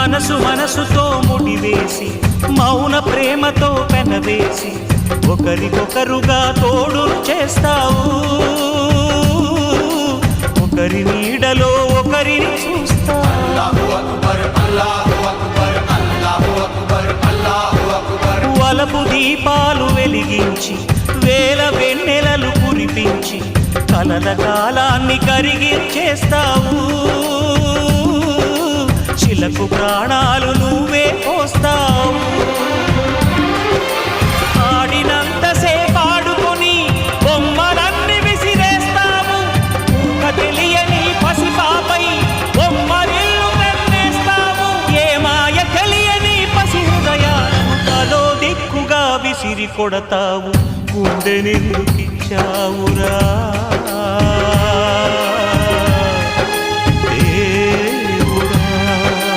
మనసు మనసుతో ముడివేసి మౌన ప్రేమతో పెనవేసి ఒకరికొకరుగా తోడు చేస్తావు ఒకరి నీడలో ఒకరిని చూస్తావు వలపు దీపాలు వెలిగించి వేల వెన్నెలలు కురిపించి కలల కాలాన్ని కరిగించేస్తావు చిలకు ప్రాణాలు నువ్వే పోస్తావు ఆడినంతసేపు ఆడుకొని బొమ్మలన్నీ విసిరేస్తావు తెలియని పసిపాపై బొమ్మరిల్లు కన్నేస్తావు ఏ మాయ తెలియని పసి హృదయాలను తలో దిక్కుగా విసిరి కొడతావు గుండెనెందుకిచ్చావురా